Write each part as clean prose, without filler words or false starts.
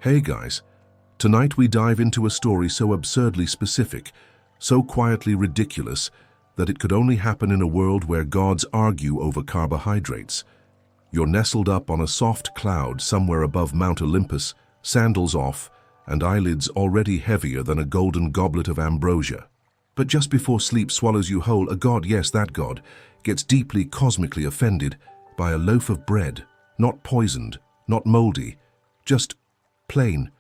Hey guys, tonight we dive into a story so absurdly specific, so quietly ridiculous, that it could only happen in a world where gods argue over carbohydrates. You're nestled up on a soft cloud somewhere above Mount Olympus, sandals off, and eyelids already heavier than a golden goblet of ambrosia. But just before sleep swallows you whole, a god, yes, that god, gets deeply cosmically offended by a loaf of bread, not poisoned, not moldy, just plain,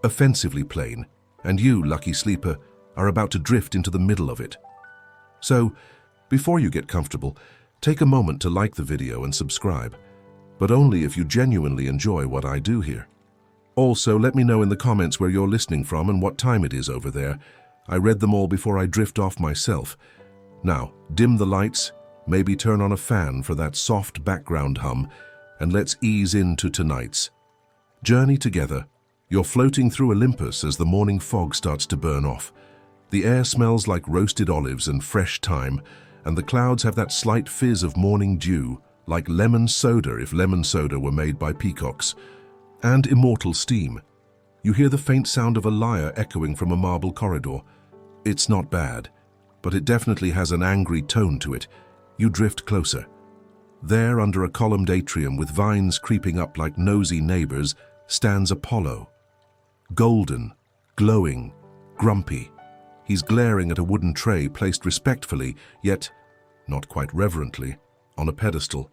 offensively plain, and you, lucky sleeper, are about to drift into the middle of it. So, before you get comfortable, take a moment to like the video and subscribe, but only if you genuinely enjoy what I do here. Also, let me know in the comments where you're listening from and what time it is over there. I read them all before I drift off myself. Now, dim the lights, maybe turn on a fan for that soft background hum, and let's ease into tonight's journey together. You're floating through Olympus as the morning fog starts to burn off. The air smells like roasted olives and fresh thyme, and the clouds have that slight fizz of morning dew, like lemon soda if lemon soda were made by peacocks, and immortal steam. You hear the faint sound of a lyre echoing from a marble corridor. It's not bad, but it definitely has an angry tone to it. You drift closer. There, under a columned atrium with vines creeping up like nosy neighbors, stands Apollo. Golden, glowing, grumpy. He's glaring at a wooden tray placed respectfully, yet not quite reverently, on a pedestal.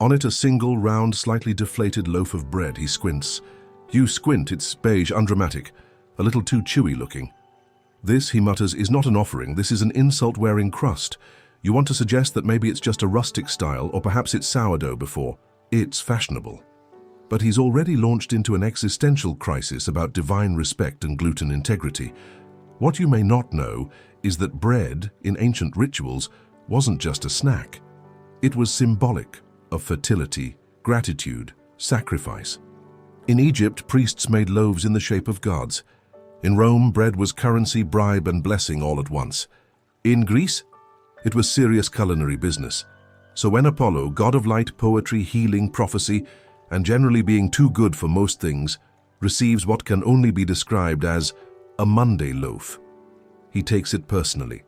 On it a single, round, slightly deflated loaf of bread. He squints. You squint, it's beige, undramatic, a little too chewy looking. This, he mutters, is not an offering, this is an insult-wearing crust. You want to suggest that maybe it's just a rustic style, or perhaps it's sourdough before. It's fashionable. But he's already launched into an existential crisis about divine respect and gluten integrity. What you may not know is that bread, in ancient rituals, wasn't just a snack. It was symbolic of fertility, gratitude, sacrifice. In Egypt, priests made loaves in the shape of gods. In Rome, bread was currency, bribe, and blessing all at once. In Greece, it was serious culinary business. So when Apollo, god of light, poetry, healing, prophecy, and generally being too good for most things, receives what can only be described as a Monday loaf, he takes it personally.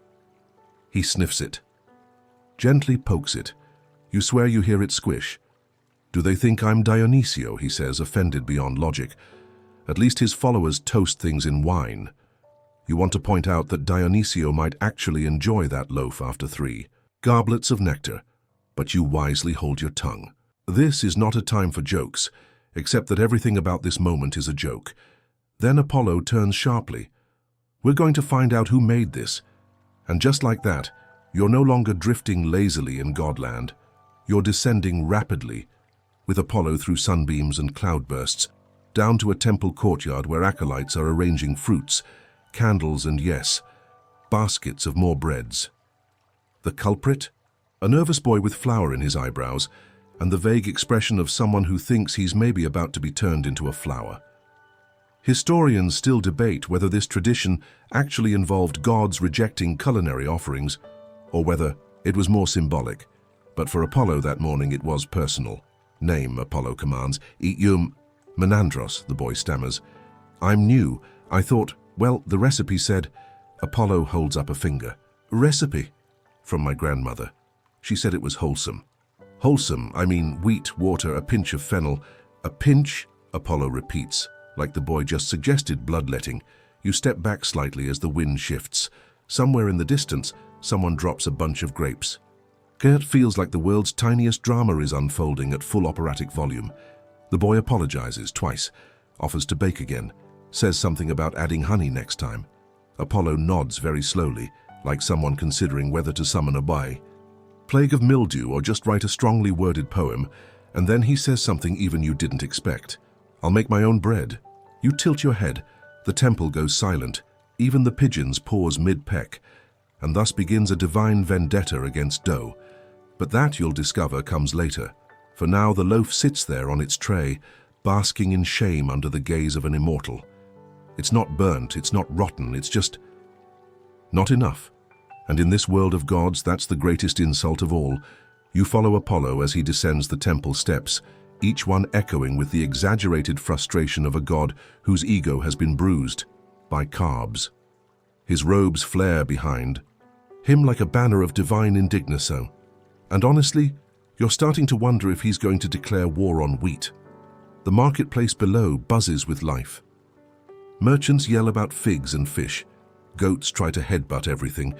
He sniffs it, gently pokes it. You swear you hear it squish. Do they think I'm Dionysio, he says, offended beyond logic. At least his followers toast things in wine. You want to point out that Dionysio might actually enjoy that loaf after 3 goblets of nectar, but you wisely hold your tongue. This is not a time for jokes, except that everything about this moment is a joke. Then Apollo turns sharply. We're going to find out who made this. And just like that, you're no longer drifting lazily in Godland. You're descending rapidly, with Apollo through sunbeams and cloudbursts, down to a temple courtyard where acolytes are arranging fruits, candles, and yes, baskets of more breads. The culprit? A nervous boy with flour in his eyebrows, and the vague expression of someone who thinks he's maybe about to be turned into a flower. Historians still debate whether this tradition actually involved gods rejecting culinary offerings, or whether it was more symbolic. But for Apollo that morning it was personal. Name, Apollo commands. Eat Menandros, the boy stammers. I'm new. I thought, well, the recipe said. Apollo holds up a finger. Recipe? From my grandmother. She said it was wholesome. Wholesome, I mean wheat, water, a pinch of fennel. A pinch, Apollo repeats, like the boy just suggested bloodletting. You step back slightly as the wind shifts. Somewhere in the distance, someone drops a bunch of grapes. Gert feels like the world's tiniest drama is unfolding at full operatic volume. The boy apologizes twice, offers to bake again, says something about adding honey next time. Apollo nods very slowly, like someone considering whether to summon a bee. Plague of mildew or just write a strongly worded poem, and then he says something even you didn't expect. I'll make my own bread. You tilt your head. The temple goes silent. Even the pigeons pause mid-peck, and thus begins a divine vendetta against dough. But that, you'll discover, comes later. For now the loaf sits there on its tray, basking in shame under the gaze of an immortal. It's not burnt, it's not rotten, it's just not enough. And in this world of gods, that's the greatest insult of all. You follow Apollo as he descends the temple steps, each one echoing with the exaggerated frustration of a god whose ego has been bruised by carbs. His robes flare behind him like a banner of divine indignação. And honestly, you're starting to wonder if he's going to declare war on wheat. The marketplace below buzzes with life. Merchants yell about figs and fish. Goats try to headbutt everything.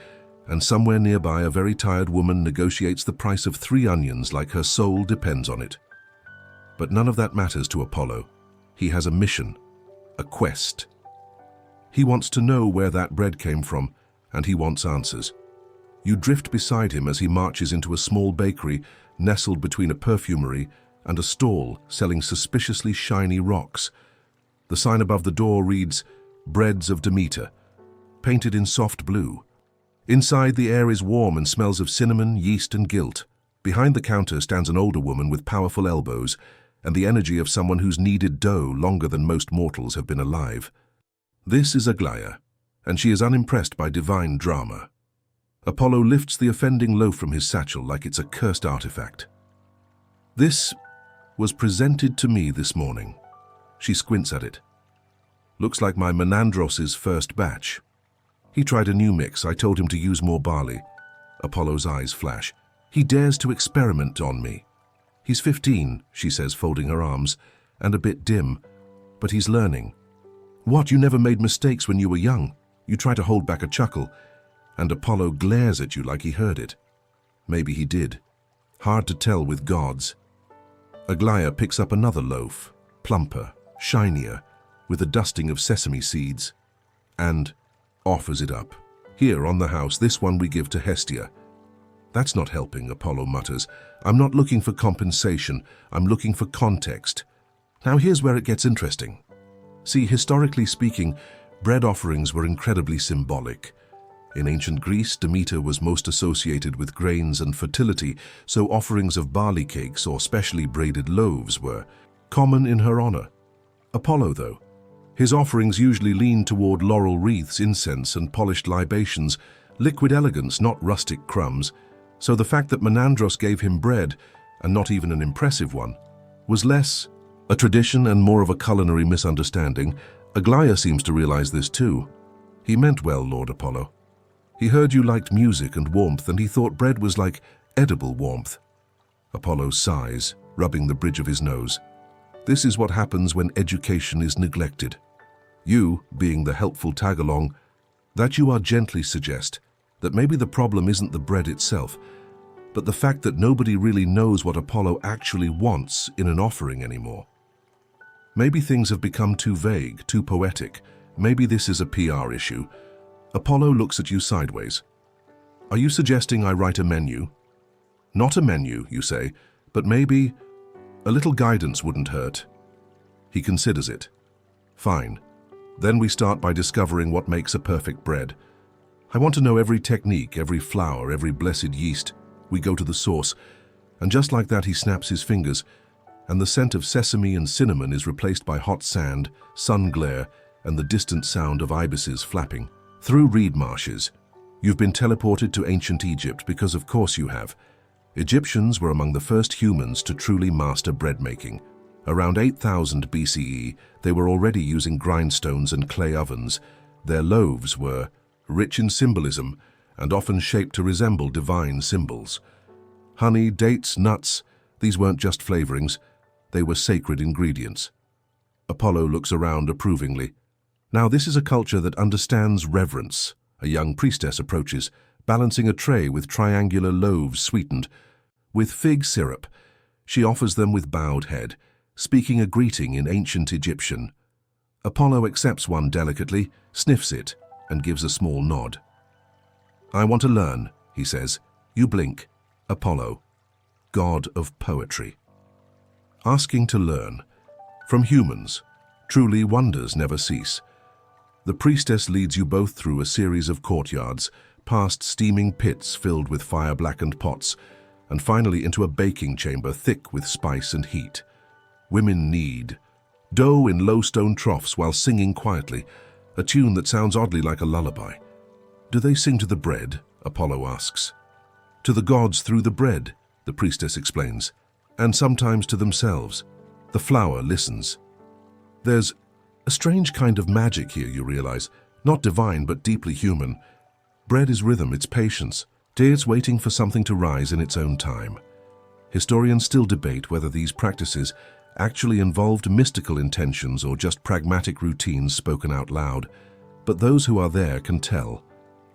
And somewhere nearby, a very tired woman negotiates the price of 3 onions like her soul depends on it. But none of that matters to Apollo. He has a mission, a quest. He wants to know where that bread came from, and he wants answers. You drift beside him as he marches into a small bakery nestled between a perfumery and a stall selling suspiciously shiny rocks. The sign above the door reads, "Breads of Demeter," painted in soft blue. Inside, the air is warm and smells of cinnamon, yeast, and guilt. Behind the counter stands an older woman with powerful elbows and the energy of someone who's kneaded dough longer than most mortals have been alive. This is Aglaia, and she is unimpressed by divine drama. Apollo lifts the offending loaf from his satchel like it's a cursed artifact. "This was presented to me this morning." She squints at it. "Looks like my Menandros' first batch. He tried a new mix. I told him to use more barley." Apollo's eyes flash. "He dares to experiment on me." "He's 15, she says, folding her arms, "and a bit dim, but he's learning." "What, you never made mistakes when you were young?" You try to hold back a chuckle, and Apollo glares at you like he heard it. Maybe he did. Hard to tell with gods. Aglaia picks up another loaf, plumper, shinier, with a dusting of sesame seeds, and offers it up. "Here, on the house, this one we give to Hestia." "That's not helping," Apollo mutters. "I'm not looking for compensation, I'm looking for context." Now here's where it gets interesting. See, historically speaking, bread offerings were incredibly symbolic. In ancient Greece, Demeter was most associated with grains and fertility, so offerings of barley cakes or specially braided loaves were common in her honor. Apollo, though, his offerings usually leaned toward laurel wreaths, incense, and polished libations, liquid elegance, not rustic crumbs. So the fact that Menandros gave him bread, and not even an impressive one, was less a tradition and more of a culinary misunderstanding. Aglaia seems to realize this too. "He meant well, Lord Apollo. He heard you liked music and warmth, and he thought bread was like edible warmth." Apollo sighs, rubbing the bridge of his nose. This is what happens when education is neglected. You, being the helpful tag-along, that you are gently suggest that maybe the problem isn't the bread itself, but the fact that nobody really knows what Apollo actually wants in an offering anymore. Maybe things have become too vague, too poetic. Maybe this is a PR issue. Apollo looks at you sideways. "Are you suggesting I write a menu?" "Not a menu," you say, "but maybe a little guidance wouldn't hurt." He considers it. "Fine. Then we start by discovering what makes a perfect bread. I want to know every technique, every flour, every blessed yeast." We go to the source, and just like that he snaps his fingers, and the scent of sesame and cinnamon is replaced by hot sand, sun glare, and the distant sound of ibises flapping. Through reed marshes, you've been teleported to ancient Egypt because of course you have. Egyptians were among the first humans to truly master bread making. Around 8000 BCE, they were already using grindstones and clay ovens. Their loaves were rich in symbolism and often shaped to resemble divine symbols. Honey, dates, nuts, these weren't just flavorings, they were sacred ingredients. Apollo looks around approvingly. Now this is a culture that understands reverence. A young priestess approaches, balancing a tray with triangular loaves sweetened with fig syrup. She offers them with bowed head, speaking a greeting in ancient Egyptian. Apollo accepts one delicately, sniffs it, and gives a small nod. "I want to learn," he says. You blink. Apollo, god of poetry. Asking to learn. From humans, truly wonders never cease. The priestess leads you both through a series of courtyards, past steaming pits filled with fire-blackened pots, and finally into a baking chamber thick with spice and heat. Women knead dough in low stone troughs while singing quietly, a tune that sounds oddly like a lullaby. "Do they sing to the bread?" Apollo asks. "To the gods through the bread," the priestess explains. and sometimes to themselves. The flower listens. There's a strange kind of magic here, you realize. Not divine, but deeply human. Bread is rhythm, it's patience. It's waiting for something to rise in its own time. Historians still debate whether these practices actually involved mystical intentions or just pragmatic routines spoken out loud. But those who are there can tell.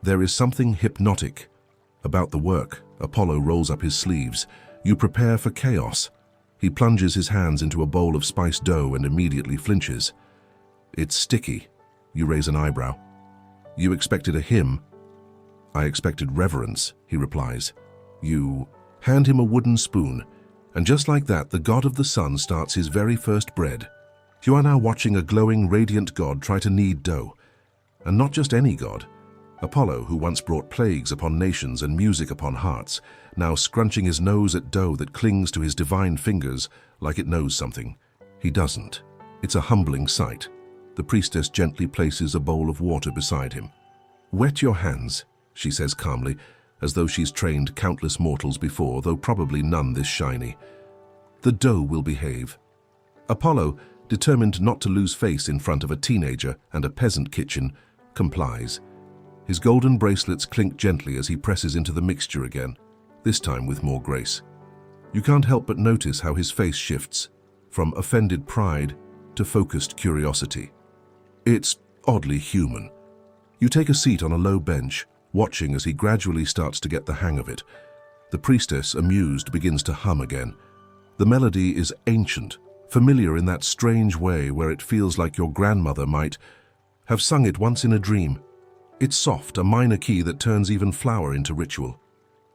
There is something hypnotic about the work. Apollo rolls up his sleeves. You prepare for chaos. He plunges his hands into a bowl of spiced dough and immediately flinches. It's sticky. You raise an eyebrow. You expected a hymn. I expected reverence, he replies. You hand him a wooden spoon, and just like that, the god of the sun starts his very first bread. You are now watching a glowing, radiant god try to knead dough. And not just any god. Apollo, who once brought plagues upon nations and music upon hearts, now scrunching his nose at dough that clings to his divine fingers like it knows something. He doesn't. It's a humbling sight. The priestess gently places a bowl of water beside him. Wet your hands, she says calmly, as though she's trained countless mortals before, though probably none this shiny. The dough will behave. Apollo, determined not to lose face in front of a teenager and a peasant kitchen, complies. His golden bracelets clink gently as he presses into the mixture again, this time with more grace. You can't help but notice how his face shifts, from offended pride to focused curiosity. It's oddly human. You take a seat on a low bench, watching as he gradually starts to get the hang of it. The priestess, amused, begins to hum again. The melody is ancient, familiar in that strange way where it feels like your grandmother might have sung it once in a dream. It's soft, a minor key that turns even flour into ritual.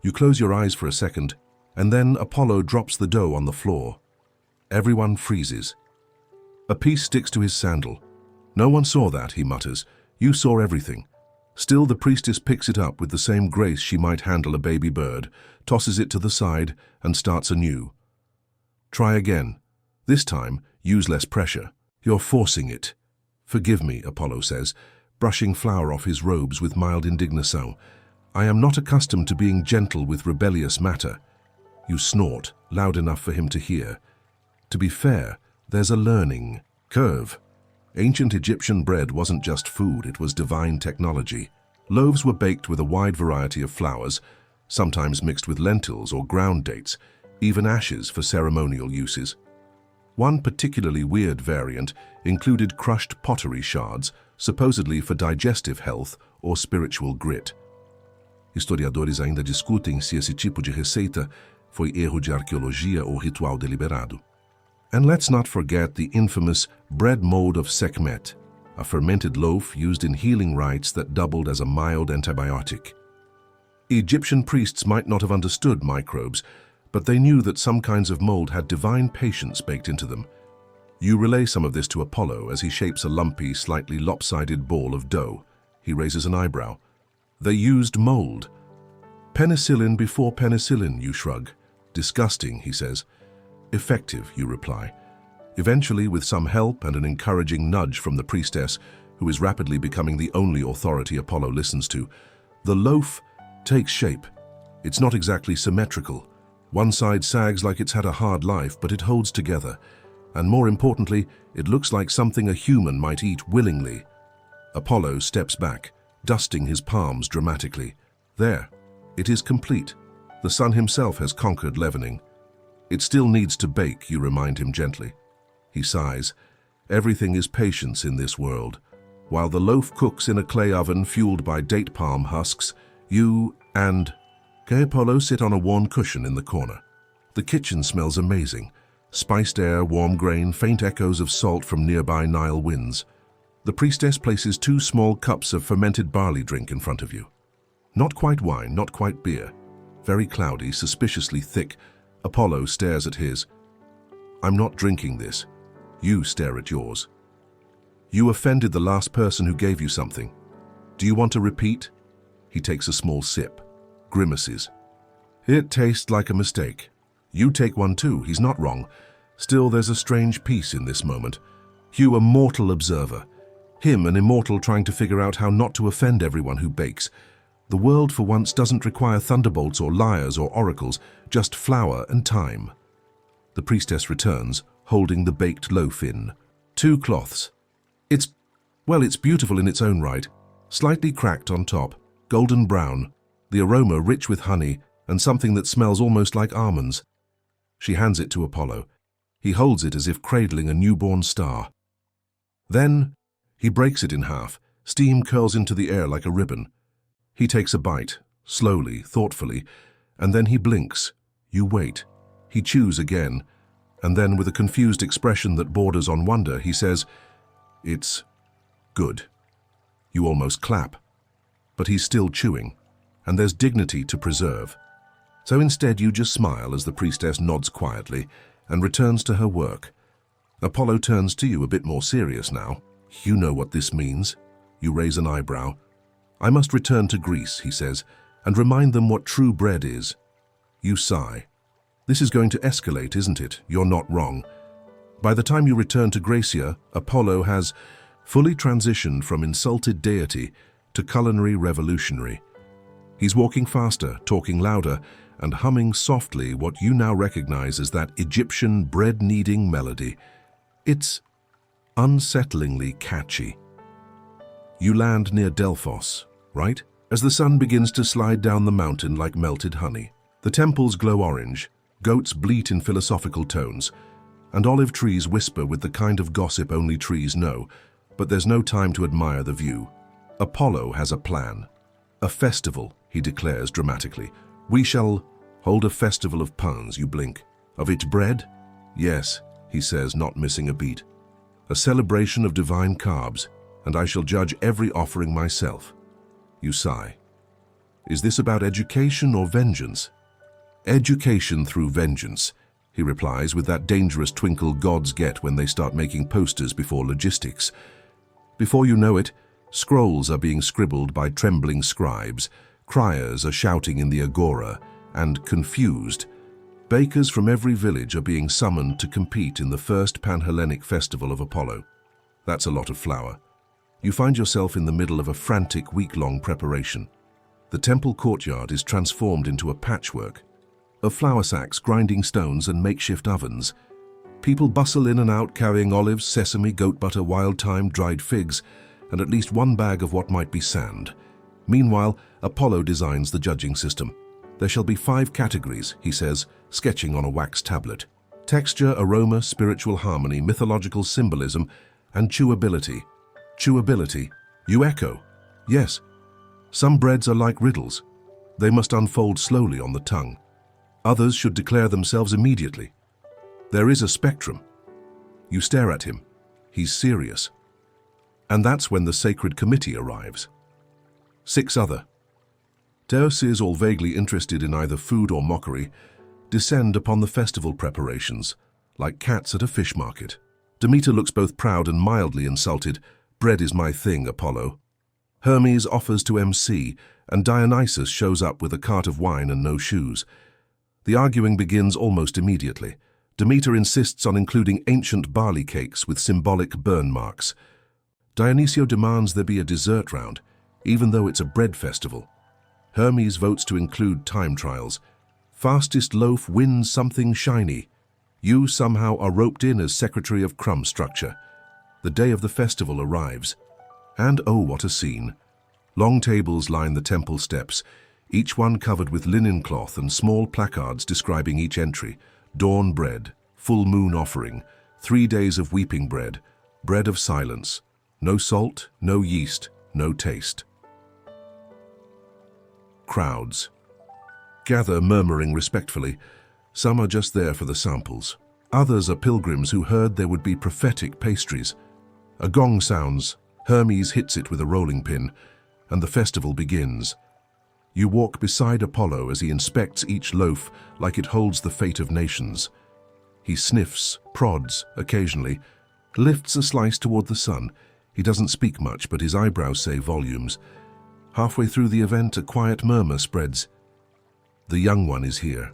You close your eyes for a second, and then Apollo drops the dough on the floor. Everyone freezes. A piece sticks to his sandal. No one saw that, he mutters. You saw everything. Still, the priestess picks it up with the same grace she might handle a baby bird, tosses it to the side, and starts anew. Try again. This time, use less pressure. You're forcing it. Forgive me, Apollo says, brushing flour off his robes with mild indignation. I am not accustomed to being gentle with rebellious matter. You snort, loud enough for him to hear. To be fair, there's a learning curve. Ancient Egyptian bread wasn't just food, it was divine technology. Loaves were baked with a wide variety of flours, sometimes mixed with lentils or ground dates, even ashes for ceremonial uses. One particularly weird variant included crushed pottery shards, supposedly for digestive health or spiritual grit. Historiadores ainda discutem se esse tipo de receita foi erro de arqueologia ou ritual deliberado. And let's not forget the infamous bread mold of Sekhmet, a fermented loaf used in healing rites that doubled as a mild antibiotic. Egyptian priests might not have understood microbes, but they knew that some kinds of mold had divine patience baked into them. You relay some of this to Apollo as he shapes a lumpy, slightly lopsided ball of dough. He raises an eyebrow. They used mold. Penicillin before penicillin, you shrug. Disgusting, he says. Effective, you reply. Eventually, with some help and an encouraging nudge from the priestess, who is rapidly becoming the only authority Apollo listens to, the loaf takes shape. It's not exactly symmetrical. One side sags like it's had a hard life, but it holds together. And more importantly, it looks like something a human might eat willingly. Apollo steps back, dusting his palms dramatically. There, it is complete. The sun himself has conquered leavening. It still needs to bake, you remind him gently. He sighs. Everything is patience in this world. While the loaf cooks in a clay oven fueled by date palm husks, you and Apollo sit on a worn cushion in the corner. The kitchen smells amazing. Spiced air, warm grain, faint echoes of salt from nearby Nile winds. The priestess places 2 small cups of fermented barley drink in front of you. Not quite wine, not quite beer. Very cloudy, suspiciously thick. Apollo stares at his. I'm not drinking this. You stare at yours. You offended the last person who gave you something. Do you want to repeat? He takes a small sip, grimaces. It tastes like a mistake. You take one too, he's not wrong. Still, there's a strange peace in this moment. You, a mortal observer. Him, an immortal trying to figure out how not to offend everyone who bakes. The world for once doesn't require thunderbolts or lyres or oracles, just flour and time. The priestess returns, holding the baked loaf in 2 cloths. It's beautiful in its own right, slightly cracked on top, golden brown, the aroma rich with honey and something that smells almost like almonds. She hands it to Apollo. He holds it as if cradling a newborn star. Then he breaks it in half. Steam curls into the air like a ribbon. He takes a bite, slowly, thoughtfully, and then he blinks. You wait. He chews again, and then with a confused expression that borders on wonder, he says, "It's good." You almost clap. But he's still chewing, and there's dignity to preserve. So instead you just smile as the priestess nods quietly and returns to her work. Apollo turns to you a bit more serious now. "You know what this means." You raise an eyebrow. "I must return to Greece," he says, "and remind them what true bread is." You sigh. "This is going to escalate, isn't it? You're not wrong." By the time you return to Gracia, Apollo has fully transitioned from insulted deity to culinary revolutionary. He's walking faster, talking louder, and humming softly what you now recognize as that Egyptian bread-kneading melody. It's unsettlingly catchy. You land near Delphos, right? As the sun begins to slide down the mountain like melted honey. The temples glow orange, goats bleat in philosophical tones, and olive trees whisper with the kind of gossip only trees know, but there's no time to admire the view. Apollo has a plan. "A festival," he declares dramatically. "We shall hold a festival of puns," you blink. "Of its bread?" "Yes," he says, not missing a beat. "A celebration of divine carbs, and I shall judge every offering myself." You sigh. "Is this about education or vengeance?" "Education through vengeance," he replies with that dangerous twinkle gods get when they start making posters before logistics. Before you know it, scrolls are being scribbled by trembling scribes, criers are shouting in the agora, and confused, bakers from every village are being summoned to compete in the first Pan-Hellenic festival of Apollo. That's a lot of flour. You find yourself in the middle of a frantic week-long preparation. The temple courtyard is transformed into a patchwork of flour sacks, grinding stones, and makeshift ovens. People bustle in and out carrying olives, sesame, goat butter, wild thyme, dried figs, and at least one bag of what might be sand. Meanwhile, Apollo designs the judging system. "There shall be 5 categories," he says, sketching on a wax tablet. "Texture, aroma, spiritual harmony, mythological symbolism, and chewability." Chewability? You echo. Yes. Some breads are like riddles. They must unfold slowly on the tongue. Others should declare themselves immediately. There is a spectrum. You stare at him. He's serious. And that's when the sacred committee arrives. 6 other Deoses, all vaguely interested in either food or mockery, descend upon the festival preparations, like cats at a fish market. Demeter looks both proud and mildly insulted. "Bread is my thing, Apollo." Hermes offers to MC, and Dionysus shows up with a cart of wine and no shoes. The arguing begins almost immediately. Demeter insists on including ancient barley cakes with symbolic burn marks. Dionysio demands there be a dessert round, even though it's a bread festival. Hermes votes to include time trials. Fastest loaf wins something shiny. You somehow are roped in as secretary of crumb structure. The day of the festival arrives. And oh, what a scene. Long tables line the temple steps, each one covered with linen cloth and small placards describing each entry. Dawn bread, full moon offering, 3 days of weeping bread, bread of silence. No salt, no yeast, no taste. Crowds gather, murmuring respectfully. Some are just there for the samples. Others are pilgrims who heard there would be prophetic pastries. A gong sounds, Hermes hits it with a rolling pin, and the festival begins. You walk beside Apollo as he inspects each loaf like it holds the fate of nations. He sniffs, prods occasionally, lifts a slice toward the sun. He doesn't speak much, but his eyebrows say volumes. Halfway through the event, a quiet murmur spreads. The young one is here.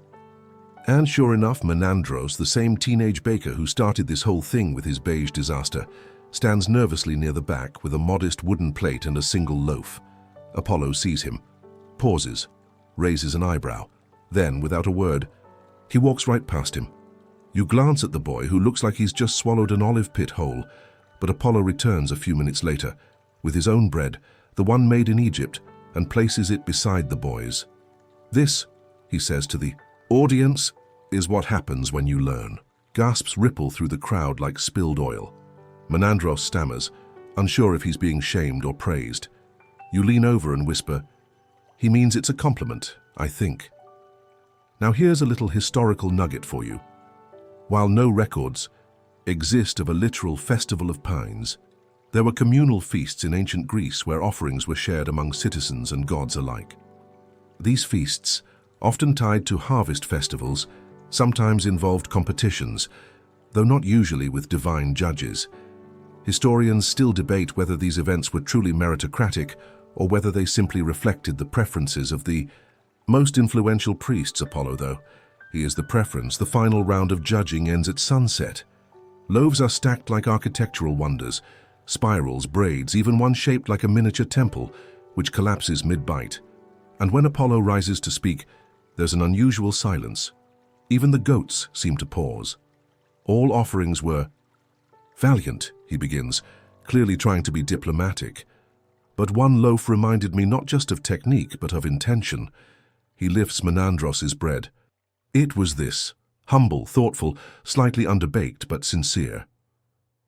And sure enough, Menandros, the same teenage baker who started this whole thing with his beige disaster, stands nervously near the back with a modest wooden plate and a single loaf. Apollo sees him, pauses, raises an eyebrow. Then, without a word, he walks right past him. You glance at the boy, who looks like he's just swallowed an olive pit whole, but Apollo returns a few minutes later with his own bread, the one made in Egypt, and places it beside the boy's. "This," he says to the audience, "is what happens when you learn." Gasps ripple through the crowd like spilled oil. Menandros stammers, unsure if he's being shamed or praised. You lean over and whisper, "He means it's a compliment, I think." Now here's a little historical nugget for you. While no records exist of a literal festival of pines, there were communal feasts in ancient Greece where offerings were shared among citizens and gods alike. These feasts, often tied to harvest festivals, sometimes involved competitions, though not usually with divine judges. Historians still debate whether these events were truly meritocratic or whether they simply reflected the preferences of the most influential priests. Apollo, though, he is the preference. The final round of judging ends at sunset. Loaves are stacked like architectural wonders, spirals, braids, even one shaped like a miniature temple, which collapses mid-bite. And when Apollo rises to speak, there's an unusual silence. Even the goats seem to pause. All offerings were valiant, he begins, clearly trying to be diplomatic. But one loaf reminded me not just of technique, but of intention. He lifts Menandros's bread. It was this, humble, thoughtful, slightly underbaked, but sincere.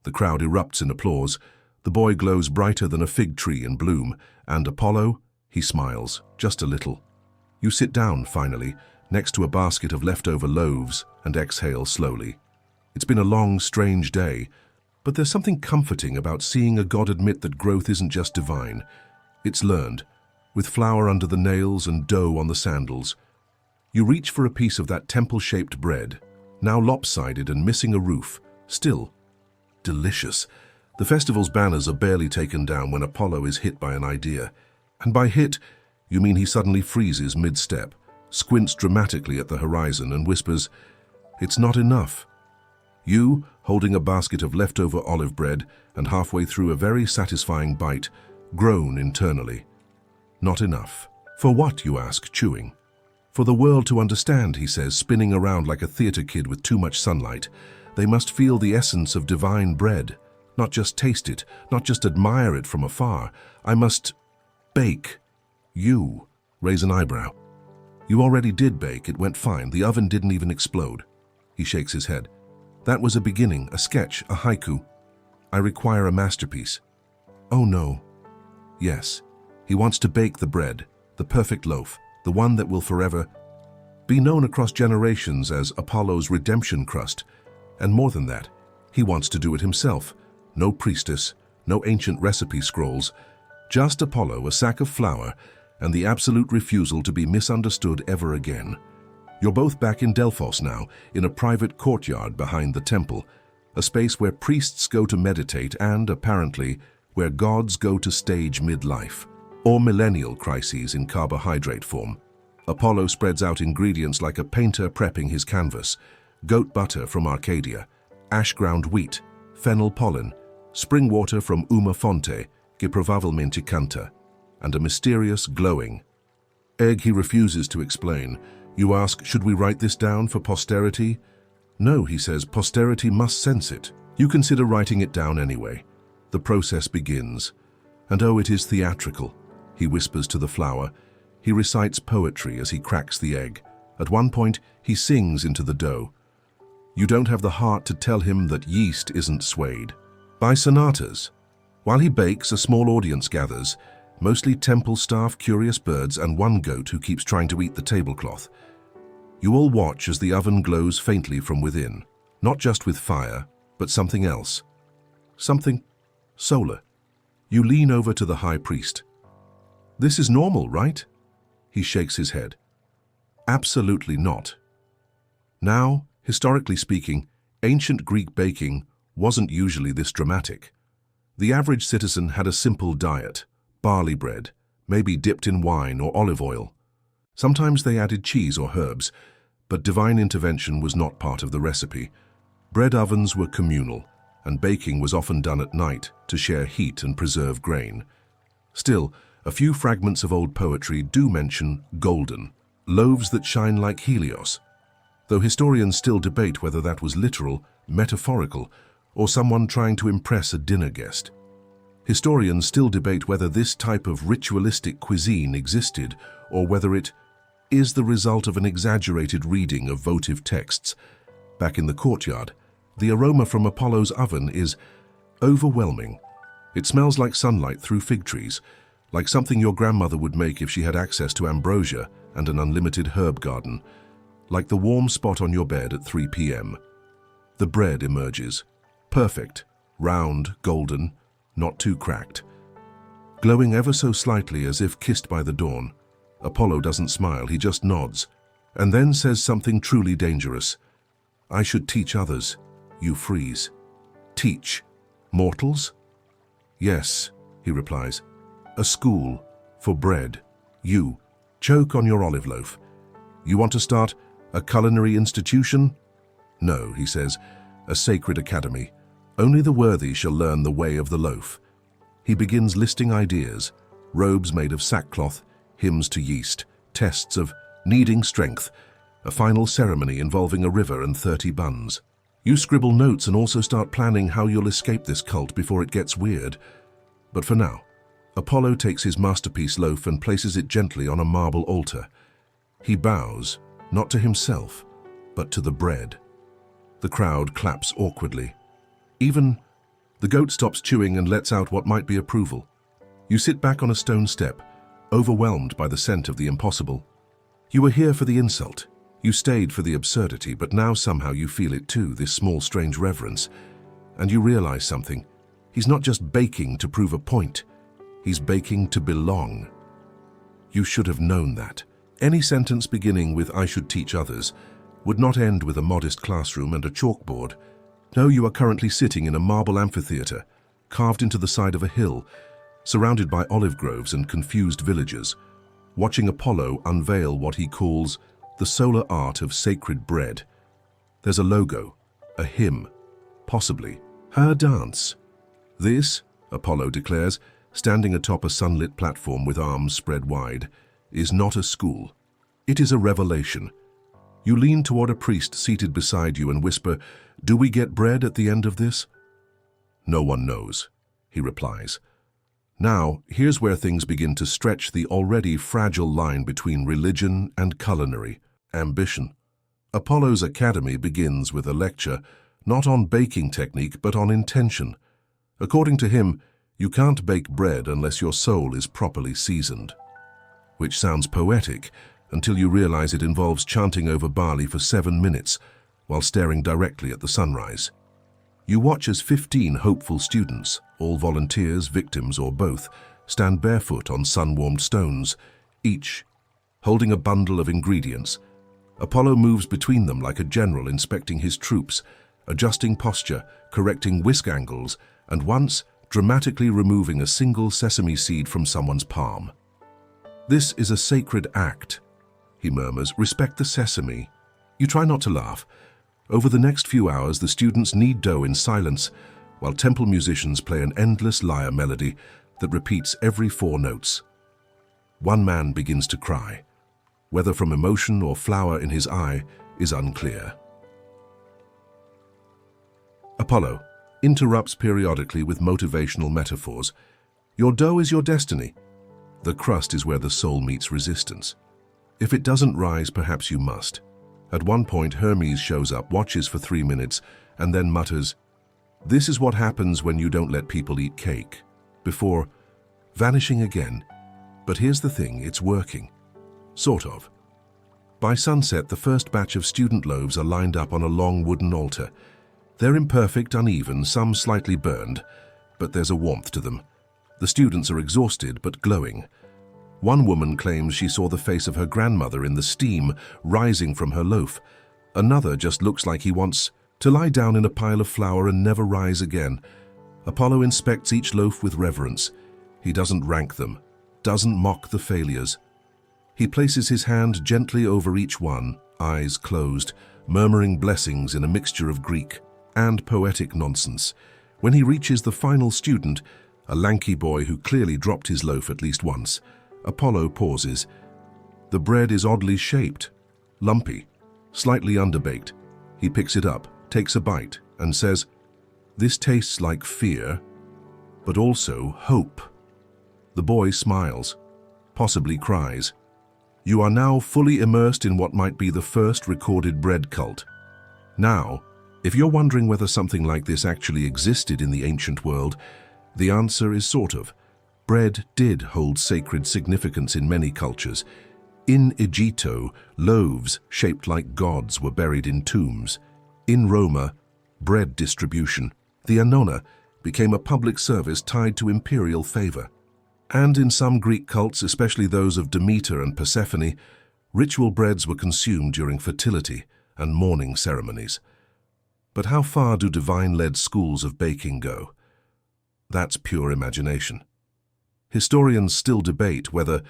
The crowd erupts in applause. The boy glows brighter than a fig tree in bloom, and Apollo, he smiles, just a little. You sit down, finally, next to a basket of leftover loaves, and exhale slowly. It's been a long, strange day, but there's something comforting about seeing a god admit that growth isn't just divine. It's learned, with flour under the nails and dough on the sandals. You reach for a piece of that temple-shaped bread, now lopsided and missing a roof, still delicious. The festival's banners are barely taken down when Apollo is hit by an idea. And by hit, you mean he suddenly freezes mid-step, squints dramatically at the horizon and whispers, "It's not enough." You, holding a basket of leftover olive bread and halfway through a very satisfying bite, groan internally. "Not enough. For what?" you ask, chewing. "For the world to understand," he says, spinning around like a theater kid with too much sunlight. "They must feel the essence of divine bread, not just taste it, not just admire it from afar. I must bake." You raise an eyebrow. "You already did bake. It went fine. The oven didn't even explode." He shakes his head. "That was a beginning, a sketch, a haiku. I require a masterpiece." "Oh no." Yes, he wants to bake the bread, the perfect loaf, the one that will forever be known across generations as Apollo's redemption crust. And more than that, he wants to do it himself. No priestess, no ancient recipe scrolls, just Apollo, a sack of flour, and the absolute refusal to be misunderstood ever again. You're both back in Delphos now, in a private courtyard behind the temple, a space where priests go to meditate and, apparently, where gods go to stage midlife, or millennial crises in carbohydrate form. Apollo spreads out ingredients like a painter prepping his canvas: goat butter from Arcadia, ash ground wheat, fennel pollen, spring water from Uma Fonte, che probabilmente canta, and a mysterious glowing egg he refuses to explain. You ask, "Should we write this down for posterity?" "No," he says, "posterity must sense it." You consider writing it down anyway. The process begins. And oh, it is theatrical, he whispers to the flour. He recites poetry as he cracks the egg. At one point, he sings into the dough. You don't have the heart to tell him that yeast isn't swayed by sonatas. While he bakes, a small audience gathers, mostly temple staff, curious birds, and one goat who keeps trying to eat the tablecloth. You all watch as the oven glows faintly from within, not just with fire, but something else. Something solar. You lean over to the high priest. "This is normal, right?" He shakes his head. "Absolutely not." Now, historically speaking, ancient Greek baking wasn't usually this dramatic. The average citizen had a simple diet: barley bread, maybe dipped in wine or olive oil. Sometimes they added cheese or herbs, but divine intervention was not part of the recipe. Bread ovens were communal, and baking was often done at night to share heat and preserve grain. Still, a few fragments of old poetry do mention golden, loaves that shine like Helios. though historians still debate whether that was literal, metaphorical, or someone trying to impress a dinner guest. Historians still debate whether this type of ritualistic cuisine existed or whether it is the result of an exaggerated reading of votive texts. Back in the courtyard, the aroma from Apollo's oven is overwhelming. It smells like sunlight through fig trees, like something your grandmother would make if she had access to ambrosia and an unlimited herb garden, like the warm spot on your bed at 3 p.m. The bread emerges, perfect, round, golden, not too cracked. Glowing ever so slightly as if kissed by the dawn, Apollo doesn't smile, he just nods, and then says something truly dangerous. "I should teach others." You freeze. "Teach? Mortals?" "Yes," he replies. "A school for bread. You choke on your olive loaf. You want to start a culinary institution?" "No," he says, "a sacred academy. Only the worthy shall learn the way of the loaf." He begins listing ideas: robes made of sackcloth, hymns to yeast, tests of kneading strength, a final ceremony involving a river and 30 buns. You scribble notes and also start planning how you'll escape this cult before it gets weird. But for now, Apollo takes his masterpiece loaf and places it gently on a marble altar. He bows, not to himself, but to the bread. The crowd claps awkwardly. Even the goat stops chewing and lets out what might be approval. You sit back on a stone step, overwhelmed by the scent of the impossible. You were here for the insult. You stayed for the absurdity, but now somehow you feel it too, this small, strange reverence. And you realize something. He's not just baking to prove a point. He's baking to belong. You should have known that. Any sentence beginning with "I should teach others" would not end with a modest classroom and a chalkboard. No, you are currently sitting in a marble amphitheater, carved into the side of a hill, surrounded by olive groves and confused villagers, watching Apollo unveil what he calls the solar art of sacred bread. There's a logo, a hymn, possibly her dance. This, Apollo declares, standing atop a sunlit platform with arms spread wide, is not a school. It is a revelation. You lean toward a priest seated beside you and whisper, "Do we get bread at the end of this?" "No one knows," he replies. Now, here's where things begin to stretch the already fragile line between religion and culinary ambition. Apollo's academy begins with a lecture, not on baking technique, but on intention. According to him, you can't bake bread unless your soul is properly seasoned. Which sounds poetic, until you realize it involves chanting over barley for 7 minutes while staring directly at the sunrise. You watch as 15 hopeful students, all volunteers, victims, or both, stand barefoot on sun-warmed stones, each holding a bundle of ingredients. Apollo moves between them like a general inspecting his troops, adjusting posture, correcting whisk angles, and once dramatically removing a single sesame seed from someone's palm. "This is a sacred act," he murmurs. "Respect the sesame." You try not to laugh. Over the next few hours, the students knead dough in silence, while temple musicians play an endless lyre melody that repeats every 4 notes. One man begins to cry. Whether from emotion or flour in his eye is unclear. Apollo interrupts periodically with motivational metaphors. Your dough is your destiny. The crust is where the soul meets resistance. If it doesn't rise, perhaps you must. At one point, Hermes shows up, watches for 3 minutes, and then mutters, "This is what happens when you don't let people eat cake," before vanishing again. But here's the thing, it's working. Sort of. By sunset, the first batch of student loaves are lined up on a long wooden altar. They're imperfect, uneven, some slightly burned, but there's a warmth to them. The students are exhausted but glowing. One woman claims she saw the face of her grandmother in the steam rising from her loaf. Another just looks like he wants to lie down in a pile of flour and never rise again. Apollo inspects each loaf with reverence. He doesn't rank them, doesn't mock the failures. He places his hand gently over each one, eyes closed, murmuring blessings in a mixture of Greek and poetic nonsense. When he reaches the final student, a lanky boy who clearly dropped his loaf at least once, Apollo pauses. The bread is oddly shaped, lumpy, slightly underbaked. He picks it up, takes a bite, and says, "This tastes like fear, but also hope." The boy smiles, possibly cries. You are now fully immersed in what might be the first recorded bread cult. Now, if you're wondering whether something like this actually existed in the ancient world, the answer is sort of. Bread did hold sacred significance in many cultures. In Egypt, loaves shaped like gods were buried in tombs. In Roma, bread distribution, the annona, became a public service tied to imperial favor. And in some Greek cults, especially those of Demeter and Persephone, ritual breads were consumed during fertility and mourning ceremonies. But how far do divine-led schools of baking go? That's pure imagination. Historians still debate whether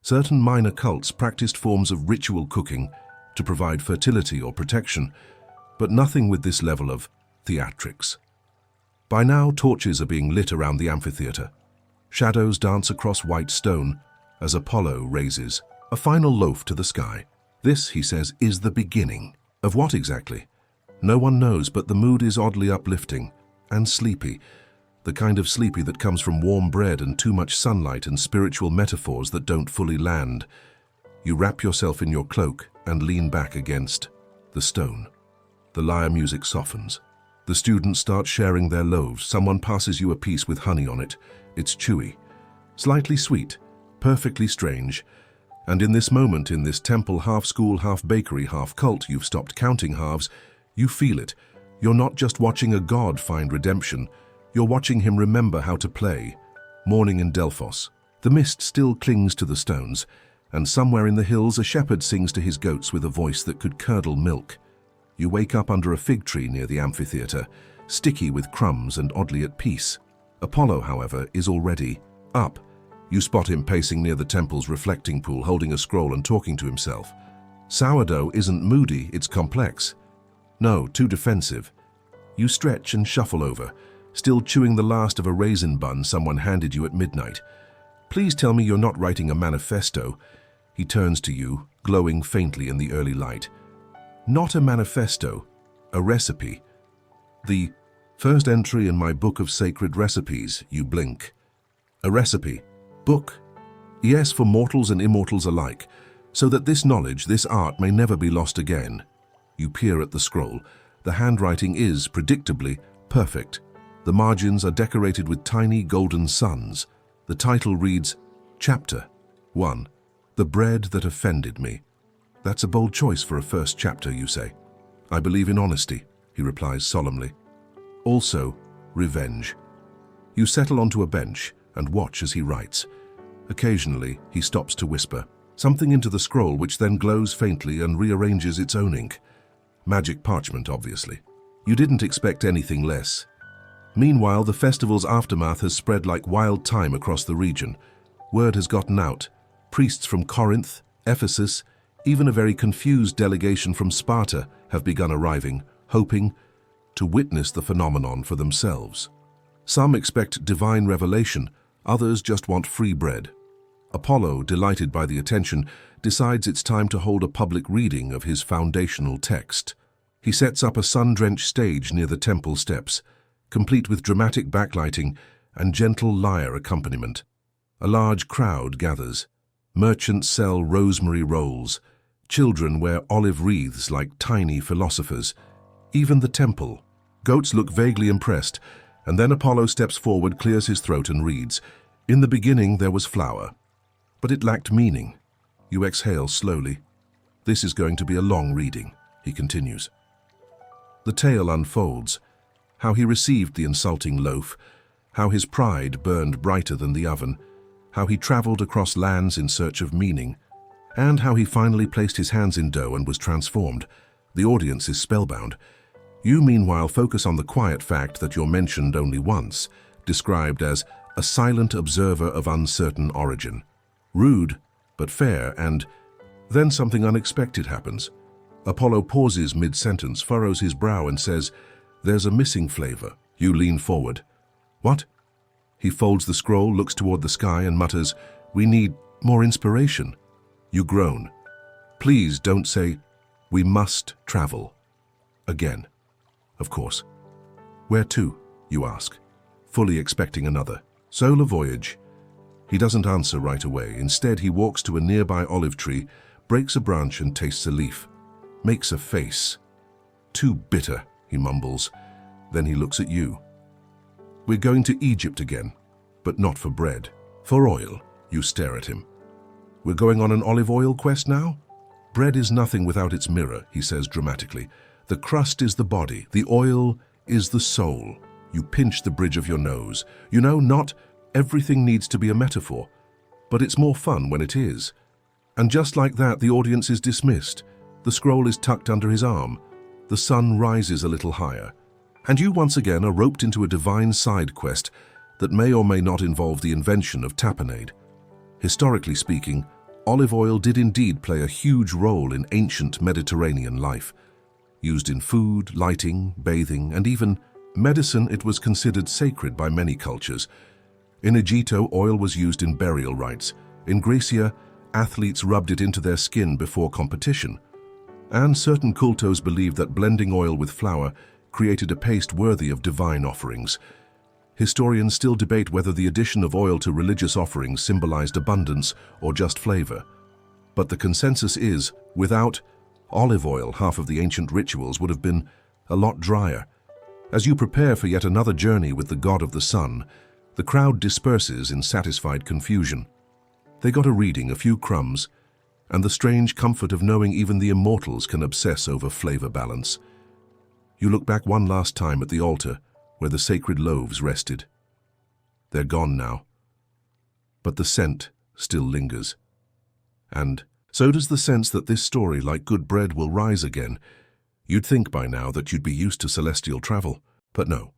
certain minor cults practiced forms of ritual cooking to provide fertility or protection, but nothing with this level of theatrics. By now, torches are being lit around the amphitheater. Shadows dance across white stone as Apollo raises a final loaf to the sky. This, he says, is the beginning. Of what exactly? No one knows, but the mood is oddly uplifting and sleepy, the kind of sleepy that comes from warm bread and too much sunlight and spiritual metaphors that don't fully land. You wrap yourself in your cloak and lean back against the stone. The lyre music softens. The students start sharing their loaves. Someone passes you a piece with honey on it. It's chewy, slightly sweet, perfectly strange. And in this moment, in this temple, half school, half bakery, half cult, you've stopped counting halves. You feel it. You're not just watching a god find redemption. You're watching him remember how to play. Morning in Delphos. The mist still clings to the stones, and somewhere in the hills a shepherd sings to his goats with a voice that could curdle milk. You wake up under a fig tree near the amphitheater, sticky with crumbs and oddly at peace. Apollo, however, is already up. You spot him pacing near the temple's reflecting pool, holding a scroll and talking to himself. Sourdough isn't moody, it's complex. No, too defensive. You stretch and shuffle over, still chewing the last of a raisin bun someone handed you at midnight. Please tell me you're not writing a manifesto. He turns to you, glowing faintly in the early light. Not a manifesto, a recipe. The first entry in my book of sacred recipes, you blink. A recipe. Book? Yes, for mortals and immortals alike, so that this knowledge, this art may never be lost again. You peer at the scroll. The handwriting is, predictably, perfect. The margins are decorated with tiny golden suns. The title reads, Chapter 1. The Bread That Offended Me. That's a bold choice for a first chapter, you say. I believe in honesty, he replies solemnly. Also, revenge. You settle onto a bench and watch as he writes. Occasionally, he stops to whisper something into the scroll, which then glows faintly and rearranges its own ink. Magic parchment, obviously. You didn't expect anything less. Meanwhile, the festival's aftermath has spread like wild thyme across the region. Word has gotten out. Priests from Corinth, Ephesus, even a very confused delegation from Sparta have begun arriving, hoping to witness the phenomenon for themselves. Some expect divine revelation, others just want free bread. Apollo, delighted by the attention, decides it's time to hold a public reading of his foundational text. He sets up a sun-drenched stage near the temple steps, complete with dramatic backlighting and gentle lyre accompaniment. A large crowd gathers. Merchants sell rosemary rolls. Children wear olive wreaths like tiny philosophers. Even the temple. Goats look vaguely impressed, and then Apollo steps forward, clears his throat and reads, In the beginning there was flour, but it lacked meaning. You exhale slowly. This is going to be a long reading, he continues. The tale unfolds. How he received the insulting loaf, how his pride burned brighter than the oven, how he traveled across lands in search of meaning, and how he finally placed his hands in dough and was transformed. The audience is spellbound. You, meanwhile, focus on the quiet fact that you're mentioned only once, described as a silent observer of uncertain origin. Rude, but fair, and then something unexpected happens. Apollo pauses mid-sentence, furrows his brow, and says, There's a missing flavor. You lean forward. What? He folds the scroll, looks toward the sky, and mutters, We need more inspiration. You groan. Please don't say, We must travel. Again. Of course. Where to, you ask, fully expecting another solar voyage. He doesn't answer right away. Instead, he walks to a nearby olive tree, breaks a branch and tastes a leaf. Makes a face. Too bitter, he mumbles. Then he looks at you. We're going to Egypt again, but not for bread. For oil, you stare at him. We're going on an olive oil quest now? Bread is nothing without its mirror, he says dramatically. The crust is the body, the oil is the soul. You pinch the bridge of your nose. You know, not everything needs to be a metaphor, but it's more fun when it is. And just like that, the audience is dismissed. The scroll is tucked under his arm. The sun rises a little higher. And you once again are roped into a divine side quest that may or may not involve the invention of tapenade. Historically speaking, olive oil did indeed play a huge role in ancient Mediterranean life. Used in food, lighting, bathing, and even medicine, it was considered sacred by many cultures. In Egitto, oil was used in burial rites. In Graecia, athletes rubbed it into their skin before competition. And certain cultos believed that blending oil with flour created a paste worthy of divine offerings. Historians still debate whether the addition of oil to religious offerings symbolized abundance or just flavor. But the consensus is, without olive oil, half of the ancient rituals would have been a lot drier. As you prepare for yet another journey with the god of the sun, the crowd disperses in satisfied confusion. They got a reading, a few crumbs, and the strange comfort of knowing even the immortals can obsess over flavor balance. You look back one last time at the altar where the sacred loaves rested. They're gone now, but the scent still lingers. And so does the sense that this story, like good bread, will rise again. You'd think by now that you'd be used to celestial travel, but no.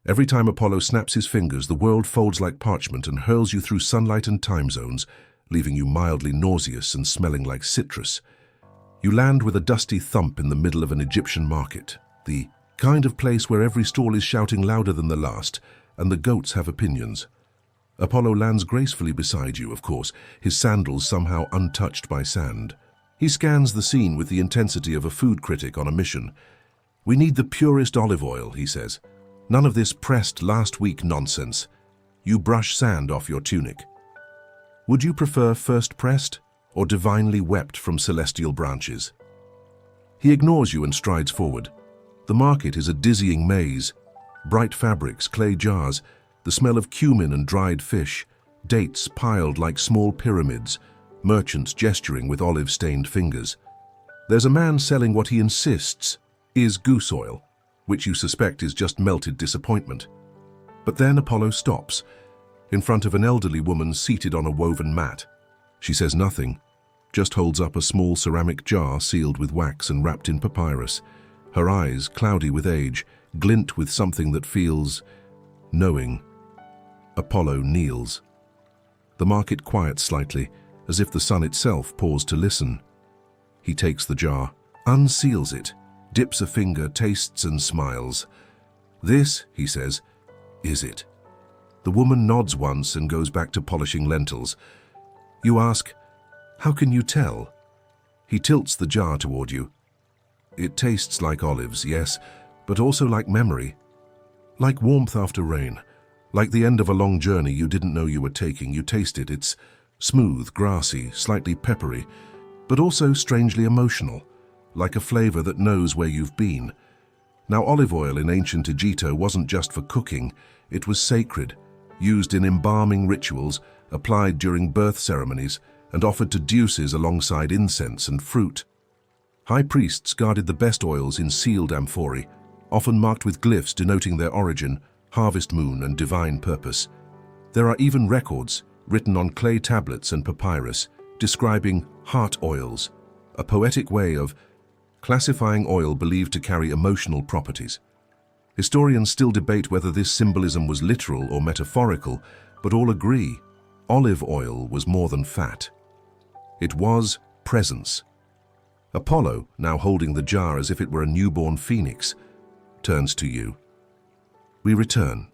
Every time Apollo snaps his fingers, the world folds like parchment and hurls you through sunlight and time zones, leaving you mildly nauseous and smelling like citrus. You land with a dusty thump in the middle of an Egyptian market, the kind of place where every stall is shouting louder than the last, and the goats have opinions. Apollo lands gracefully beside you, of course, his sandals somehow untouched by sand. He scans the scene with the intensity of a food critic on a mission. "We need the purest olive oil," he says. "None of this pressed last week nonsense." You brush sand off your tunic. Would you prefer first pressed or divinely wept from celestial branches? He ignores you and strides forward. The market is a dizzying maze. Bright fabrics, clay jars, the smell of cumin and dried fish, dates piled like small pyramids, merchants gesturing with olive-stained fingers. There's a man selling what he insists is goose oil, which you suspect is just melted disappointment. But then Apollo stops, in front of an elderly woman seated on a woven mat. She says nothing, just holds up a small ceramic jar sealed with wax and wrapped in papyrus. Her eyes, cloudy with age, glint with something that feels knowing. Apollo kneels. The market quiets slightly, as if the sun itself paused to listen. He takes the jar, unseals it, dips a finger, tastes and smiles. "This," he says, "is it." The woman nods once and goes back to polishing lentils. You ask, "How can you tell?" He tilts the jar toward you. "It tastes like olives, yes, but also like memory. Like warmth after rain. Like the end of a long journey you didn't know you were taking. You taste it. It's smooth, grassy, slightly peppery, but also strangely emotional, like a flavor that knows where you've been." Now, olive oil in ancient Egitto wasn't just for cooking. It was sacred, used in embalming rituals, applied during birth ceremonies, and offered to deuces alongside incense and fruit. High priests guarded the best oils in sealed amphorae, often marked with glyphs denoting their origin, harvest moon, and divine purpose. There are even records, written on clay tablets and papyrus, describing heart oils, a poetic way of classifying oil believed to carry emotional properties. Historians still debate whether this symbolism was literal or metaphorical, but all agree olive oil was more than fat. It was presence. Apollo, now holding the jar as if it were a newborn phoenix, turns to you. We return,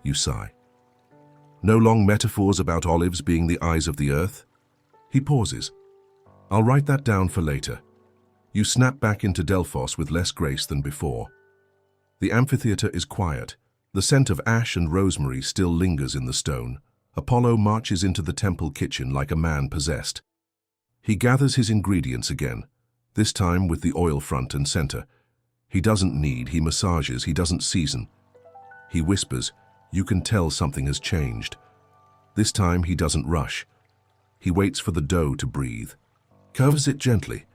you sigh. No long metaphors about olives being the eyes of the earth. He pauses. I'll write that down for later. You snap back into Delphos with less grace than before. The amphitheater is quiet. The scent of ash and rosemary still lingers in the stone. Apollo marches into the temple kitchen like a man possessed. He gathers his ingredients again, this time with the oil front and center. He doesn't knead, he massages, he doesn't season. He whispers, you can tell something has changed. This time he doesn't rush. He waits for the dough to breathe, covers it gently,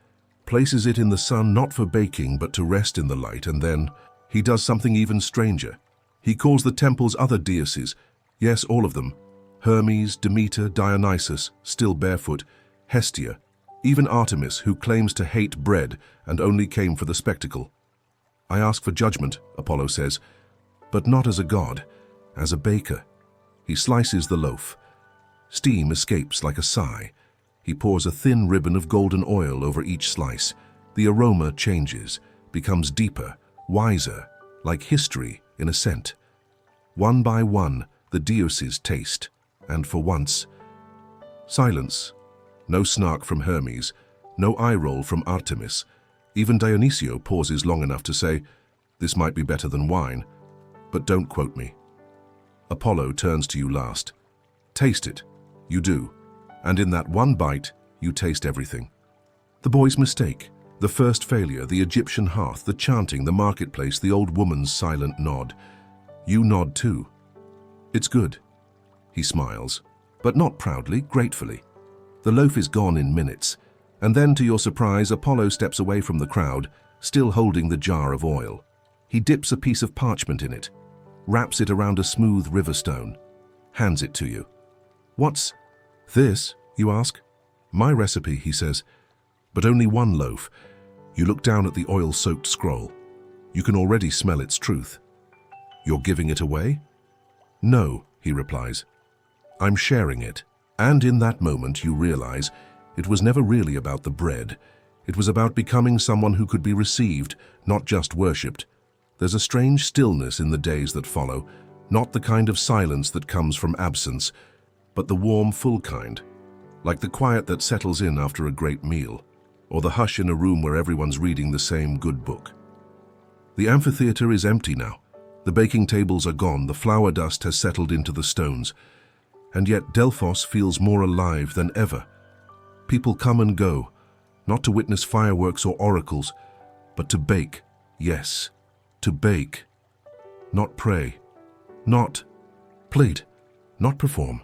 places it in the sun not for baking but to rest in the light, and then he does something even stranger. He calls the temple's other deities, yes, all of them, Hermes, Demeter, Dionysus, still barefoot, Hestia, even Artemis, who claims to hate bread and only came for the spectacle. I ask for judgment, Apollo says, but not as a god, as a baker. He slices the loaf. Steam escapes like a sigh. He pours a thin ribbon of golden oil over each slice. The aroma changes, becomes deeper, wiser, like history in a scent. One by one, the deities taste, and for once, silence. No snark from Hermes, no eye roll from Artemis. Even Dionysio pauses long enough to say, this might be better than wine, but don't quote me. Apollo turns to you last. Taste it. You do. And in that one bite, you taste everything. The boy's mistake, the first failure, the Egyptian hearth, the chanting, the marketplace, the old woman's silent nod. You nod too. It's good. He smiles, but not proudly, gratefully. The loaf is gone in minutes, and then to your surprise, Apollo steps away from the crowd, still holding the jar of oil. He dips a piece of parchment in it, wraps it around a smooth river stone, hands it to you. What's this, you ask? My recipe, he says, but only one loaf. You look down at the oil-soaked scroll. You can already smell its truth. You're giving it away? No, he replies. I'm sharing it. And in that moment you realize it was never really about the bread. It was about becoming someone who could be received, not just worshipped. There's a strange stillness in the days that follow, not the kind of silence that comes from absence, but the warm, full kind, like the quiet that settles in after a great meal, or the hush in a room where everyone's reading the same good book. The amphitheater is empty now. The baking tables are gone, the flour dust has settled into the stones, and yet Delphos feels more alive than ever. People come and go, not to witness fireworks or oracles, but to bake, yes, to bake. Not pray, not plead, not perform.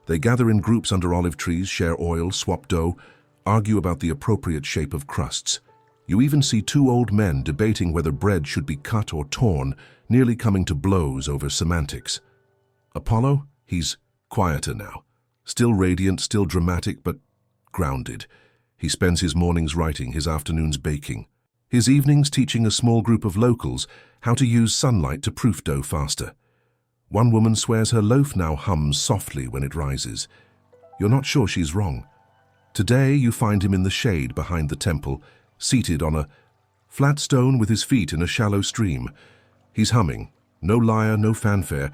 They gather in groups under olive trees, share oil, swap dough, argue about the appropriate shape of crusts. You even see two old men debating whether bread should be cut or torn, nearly coming to blows over semantics. Apollo, he's quieter now. Still radiant, still dramatic, but grounded. He spends his mornings writing, his afternoons baking, his evenings teaching a small group of locals how to use sunlight to proof dough faster. One woman swears her loaf now hums softly when it rises. You're not sure she's wrong. Today you find him in the shade behind the temple, seated on a flat stone with his feet in a shallow stream. He's humming, no lyre, no fanfare,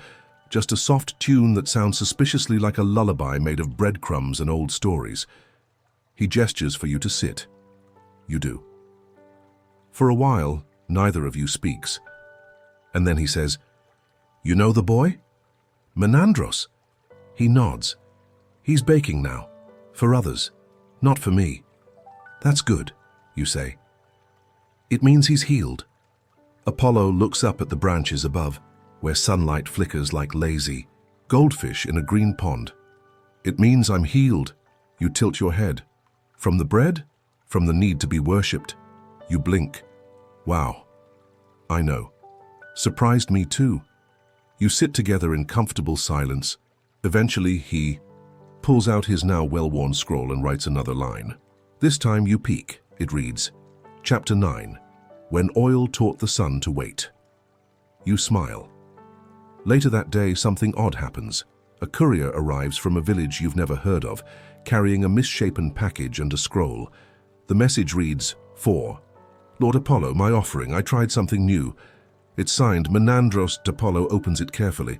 just a soft tune that sounds suspiciously like a lullaby made of breadcrumbs and old stories. He gestures for you to sit. You do. For a while, neither of you speaks. And then he says, "You know the boy? Menandros." He nods. "He's baking now. For others. Not for me." "That's good," you say. "It means he's healed." Apollo looks up at the branches above, where sunlight flickers like lazy goldfish in a green pond. "It means I'm healed." You tilt your head. "From the bread? From the need to be worshipped?" You blink. "Wow. I know. Surprised me too." You sit together in comfortable silence. Eventually he pulls out his now well-worn scroll and writes another line. This time you peek. It reads, Chapter 9, When Oil Taught the Sun to Wait. You smile. Later that day, something odd happens. A courier arrives from a village you've never heard of, carrying a misshapen package and a scroll. The message reads, "For Lord Apollo, my offering, I tried something new." It's signed Menandros. Apollo opens it carefully.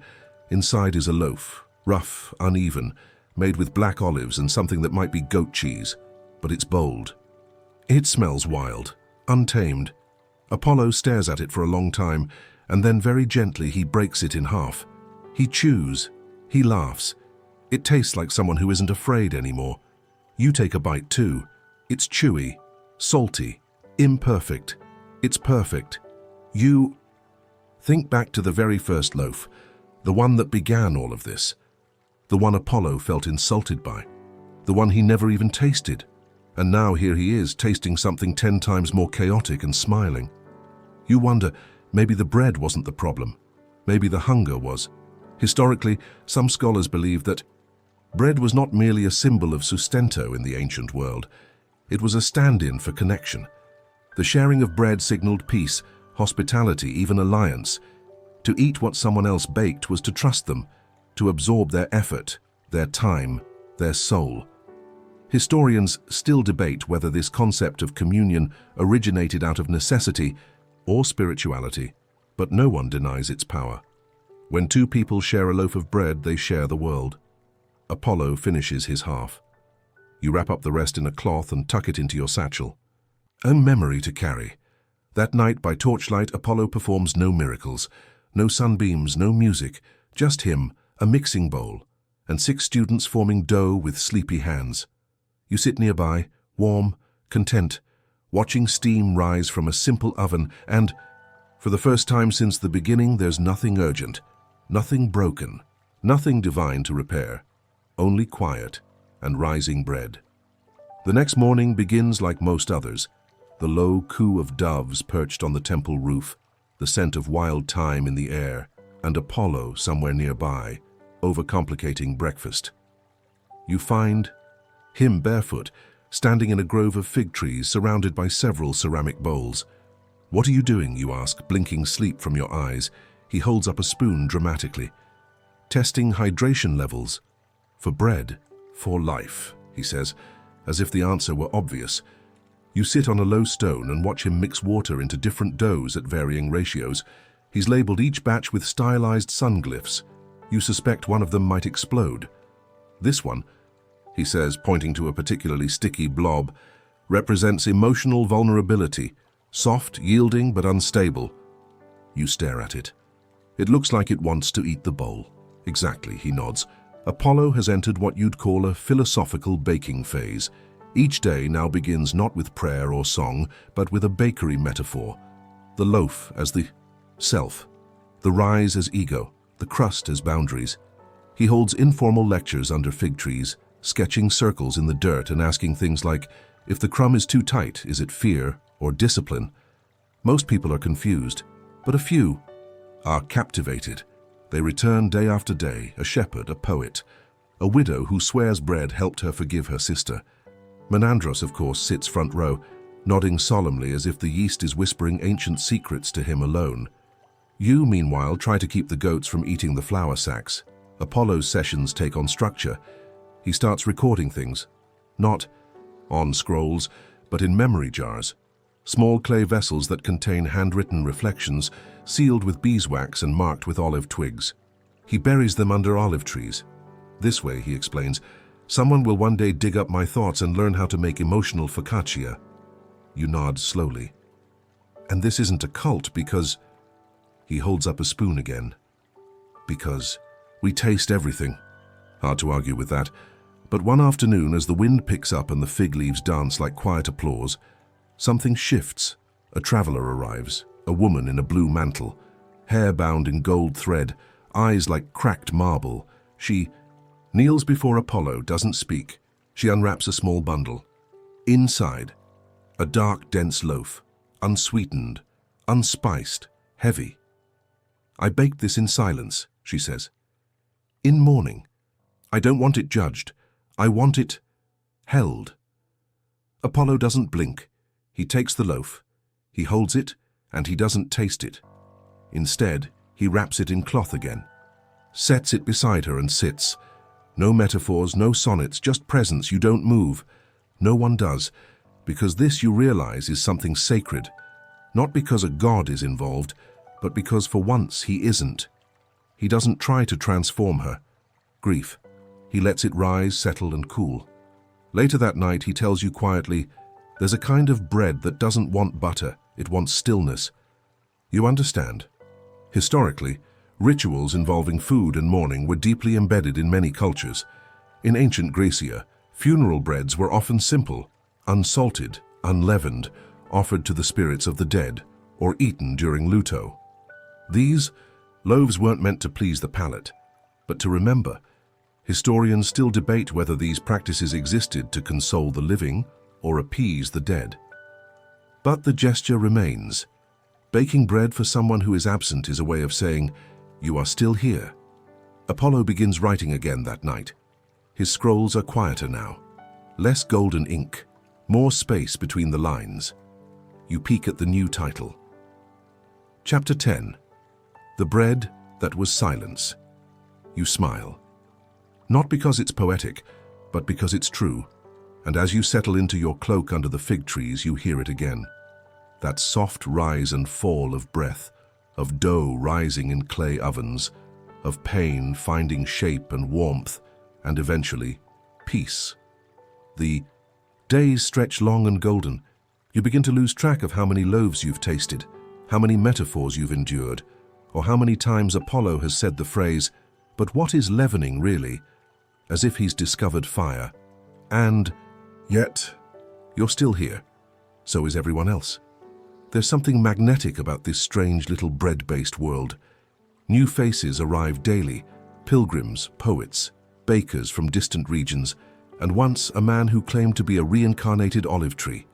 Inside is a loaf, rough, uneven, made with black olives and something that might be goat cheese, but it's bold. It smells wild, untamed. Apollo stares at it for a long time, and then very gently he breaks it in half. He chews. He laughs. It tastes like someone who isn't afraid anymore. You take a bite too. It's chewy, salty, imperfect. It's perfect. You think back to the very first loaf, the one that began all of this, the one Apollo felt insulted by, the one he never even tasted. And now here he is, tasting something 10 times more chaotic and smiling. You wonder, maybe the bread wasn't the problem. Maybe the hunger was. Historically, some scholars believe that bread was not merely a symbol of sustento in the ancient world. It was a stand-in for connection. The sharing of bread signaled peace, hospitality, even alliance. To eat what someone else baked was to trust them, to absorb their effort, their time, their soul. Historians still debate whether this concept of communion originated out of necessity or spirituality, but no one denies its power. When two people share a loaf of bread, they share the world. Apollo finishes his half. You wrap up the rest in a cloth and tuck it into your satchel. A memory to carry. That night, by torchlight, Apollo performs no miracles, no sunbeams, no music, just him, a mixing bowl, and 6 students forming dough with sleepy hands. You sit nearby, warm, content, watching steam rise from a simple oven, and, for the first time since the beginning, there's nothing urgent, nothing broken, nothing divine to repair, only quiet and rising bread. The next morning begins like most others, the low coo of doves perched on the temple roof, the scent of wild thyme in the air, and Apollo somewhere nearby, overcomplicating breakfast. You find him barefoot, standing in a grove of fig trees surrounded by several ceramic bowls. What are you doing, you ask, blinking sleep from your eyes. He holds up a spoon dramatically. Testing hydration levels. For bread, for life, he says, as if the answer were obvious. You sit on a low stone and watch him mix water into different doughs at varying ratios. He's labeled each batch with stylized sun glyphs. You suspect one of them might explode. This one, he says, pointing to a particularly sticky blob, represents emotional vulnerability, soft, yielding, but unstable. You stare at it. It looks like it wants to eat the bowl. Exactly, he nods. Apollo has entered what you'd call a philosophical baking phase. Each day now begins not with prayer or song, but with a bakery metaphor. The loaf as the self, the rise as ego, the crust as boundaries. He holds informal lectures under fig trees, sketching circles in the dirt and asking things like, if the crumb is too tight, is it fear or discipline? Most people are confused, but a few are captivated. They return day after day, a shepherd, a poet, a widow who swears bread helped her forgive her sister. Menandros, of course, sits front row, nodding solemnly as if the yeast is whispering ancient secrets to him alone. You, meanwhile, try to keep the goats from eating the flour sacks. Apollo's sessions take on structure. He starts recording things, not on scrolls, but in memory jars, small clay vessels that contain handwritten reflections, sealed with beeswax and marked with olive twigs. He buries them under olive trees. This way, he explains, someone will one day dig up my thoughts and learn how to make emotional focaccia. You nod slowly. And this isn't a cult because... He holds up a spoon again. Because we taste everything. Hard to argue with that. But one afternoon, as the wind picks up and the fig leaves dance like quiet applause, something shifts. A traveler arrives, a woman in a blue mantle, hair bound in gold thread, eyes like cracked marble. She kneels before Apollo, doesn't speak. She unwraps a small bundle. Inside, a dark, dense loaf, unsweetened, unspiced, heavy. I baked this in silence, she says. In mourning. I don't want it judged. I want it held. Apollo doesn't blink. He takes the loaf. He holds it, and he doesn't taste it. Instead, he wraps it in cloth again, sets it beside her and sits. No metaphors, no sonnets, just presence. You don't move. No one does, because this, you realize, is something sacred. Not because a god is involved, but because for once he isn't. He doesn't try to transform her. Grief. He lets it rise, settle, and cool. Later that night, he tells you quietly, There's a kind of bread that doesn't want butter, it wants stillness. You understand? Historically, rituals involving food and mourning were deeply embedded in many cultures. In ancient Grecia, funeral breads were often simple, unsalted, unleavened, offered to the spirits of the dead, or eaten during luto. These loaves weren't meant to please the palate, but to remember. Historians still debate whether these practices existed to console the living or appease the dead. But the gesture remains. Baking bread for someone who is absent is a way of saying, "You are still here." Apollo begins writing again that night. His scrolls are quieter now. Less golden ink, more space between the lines. You peek at the new title. Chapter 10. The Bread That Was Silence. You smile. Not because it's poetic, but because it's true. And as you settle into your cloak under the fig trees, you hear it again. That soft rise and fall of breath, of dough rising in clay ovens, of pain finding shape and warmth, and eventually, peace. The days stretch long and golden. You begin to lose track of how many loaves you've tasted, how many metaphors you've endured, or how many times Apollo has said the phrase, "But what is leavening really?" as if he's discovered fire. And yet, you're still here. So is everyone else. There's something magnetic about this strange little bread-based world. New faces arrive daily, pilgrims, poets, bakers from distant regions, and once a man who claimed to be a reincarnated olive tree.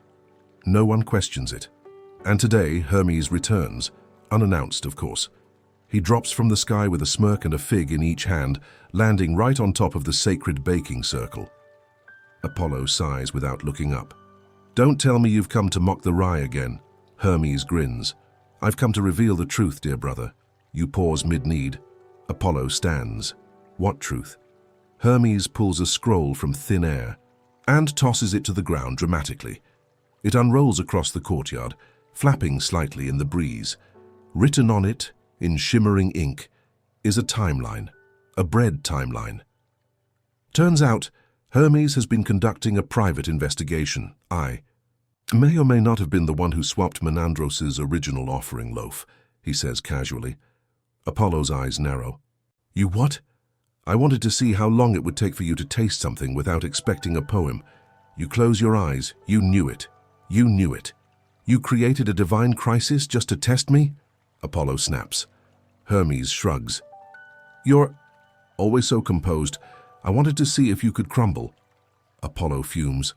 No one questions it. And today, Hermes returns, unannounced, of course. He drops from the sky with a smirk and a fig in each hand, landing right on top of the sacred baking circle. Apollo sighs without looking up. "Don't tell me you've come to mock the rye again." Hermes grins. "I've come to reveal the truth, dear brother." You pause mid-need. Apollo stands. What truth? Hermes pulls a scroll from thin air and tosses it to the ground dramatically. It unrolls across the courtyard, flapping slightly in the breeze. Written on it, in shimmering ink, is a timeline, a bread timeline. Turns out, Hermes has been conducting a private investigation. I may or may not have been the one who swapped Menandros's original offering loaf, he says casually. Apollo's eyes narrow. You what? I wanted to see how long it would take for you to taste something without expecting a poem. You close your eyes, you knew it. You knew it. You created a divine crisis just to test me? Apollo snaps. Hermes shrugs. You're always so composed. I wanted to see if you could crumble. Apollo fumes.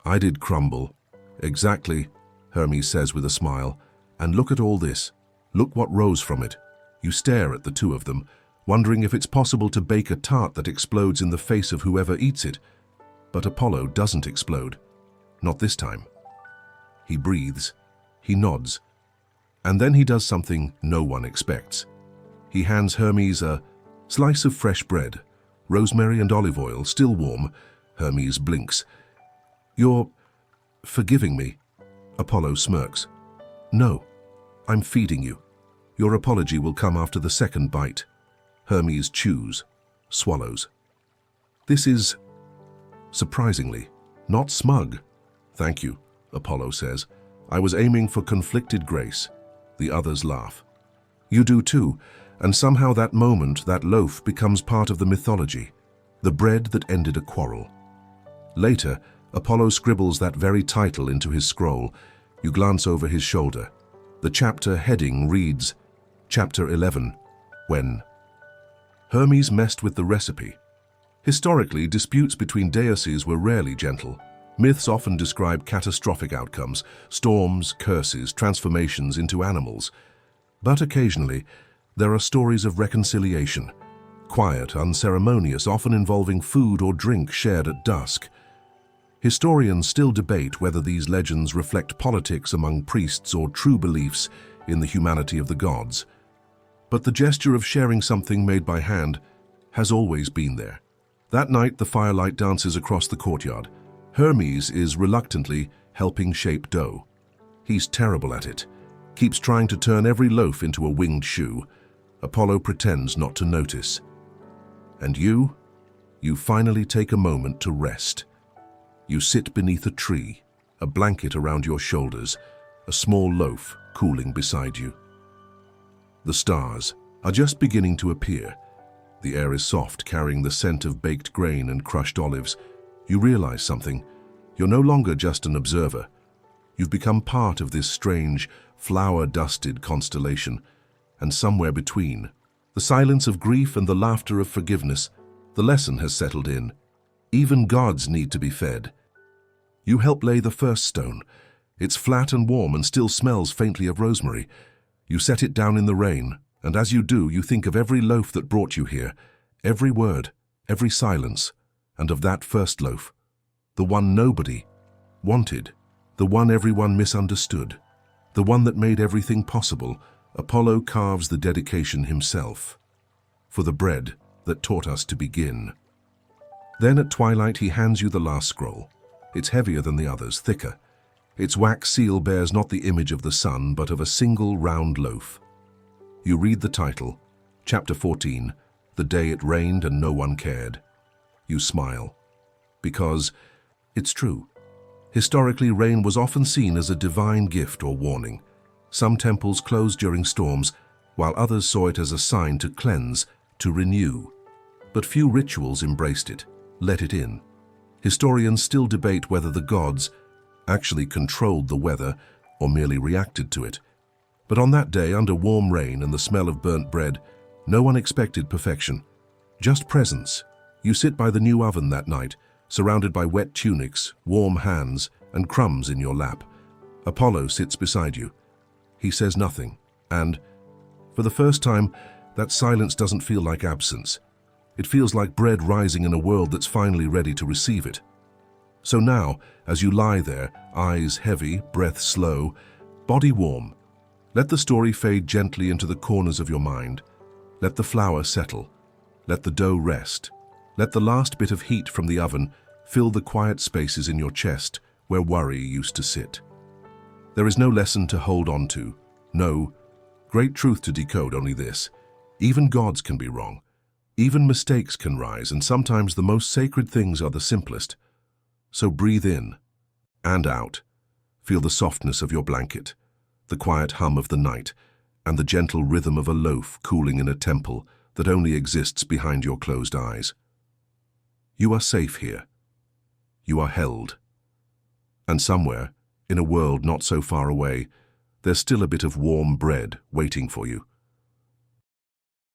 I did crumble. Exactly, Hermes says with a smile. And look at all this. Look what rose from it. You stare at the two of them, wondering if it's possible to bake a tart that explodes in the face of whoever eats it. But Apollo doesn't explode. Not this time. He breathes. He nods. And then he does something no one expects. He hands Hermes a slice of fresh bread, rosemary and olive oil, still warm. Hermes blinks. You're forgiving me? Apollo smirks. No, I'm feeding you. Your apology will come after the second bite. Hermes chews, swallows. This is, surprisingly, not smug. Thank you, Apollo says. I was aiming for conflicted grace. The others laugh. You do too, and somehow that moment, that loaf, becomes part of the mythology, the bread that ended a quarrel. Later, Apollo scribbles that very title into his scroll. You glance over his shoulder. The chapter heading reads, Chapter 11, When. Hermes messed with the recipe. Historically, disputes between deities were rarely gentle. Myths often describe catastrophic outcomes, storms, curses, transformations into animals. But occasionally, there are stories of reconciliation, quiet, unceremonious, often involving food or drink shared at dusk. Historians still debate whether these legends reflect politics among priests or true beliefs in the humanity of the gods. But the gesture of sharing something made by hand has always been there. That night, the firelight dances across the courtyard. Hermes is reluctantly helping shape dough. He's terrible at it, keeps trying to turn every loaf into a winged shoe. Apollo pretends not to notice. And you finally take a moment to rest. You sit beneath a tree, a blanket around your shoulders, a small loaf cooling beside you. The stars are just beginning to appear. The air is soft, carrying the scent of baked grain and crushed olives. You realize something. You're no longer just an observer. You've become part of this strange, flower-dusted constellation, and somewhere between, the silence of grief and the laughter of forgiveness, the lesson has settled in. Even gods need to be fed. You help lay the first stone. It's flat and warm and still smells faintly of rosemary. You set it down in the rain, and as you do, you think of every loaf that brought you here, every word, every silence, and of that first loaf, the one nobody wanted, the one everyone misunderstood, the one that made everything possible. Apollo carves the dedication himself, for the bread that taught us to begin. Then at twilight he hands you the last scroll. It's heavier than the others, thicker. Its wax seal bears not the image of the sun, but of a single round loaf. You read the title, Chapter 14, The Day It Rained and No One Cared. You smile, because it's true. Historically, rain was often seen as a divine gift or warning. Some temples closed during storms, while others saw it as a sign to cleanse, to renew. But few rituals embraced it, let it in. Historians still debate whether the gods actually controlled the weather or merely reacted to it. But on that day, under warm rain and the smell of burnt bread, no one expected perfection, just presence. You sit by the new oven that night, surrounded by wet tunics, warm hands, and crumbs in your lap. Apollo sits beside you. He says nothing, and, for the first time, that silence doesn't feel like absence. It feels like bread rising in a world that's finally ready to receive it. So now, as you lie there, eyes heavy, breath slow, body warm, let the story fade gently into the corners of your mind. Let the flour settle. Let the dough rest. Let the last bit of heat from the oven fill the quiet spaces in your chest where worry used to sit. There is no lesson to hold on to, no great truth to decode, only this. Even gods can be wrong. Even mistakes can rise, and sometimes the most sacred things are the simplest. So breathe in and out. Feel the softness of your blanket, the quiet hum of the night, and the gentle rhythm of a loaf cooling in a temple that only exists behind your closed eyes. You are safe here. You are held. And somewhere, in a world not so far away, there's still a bit of warm bread waiting for you.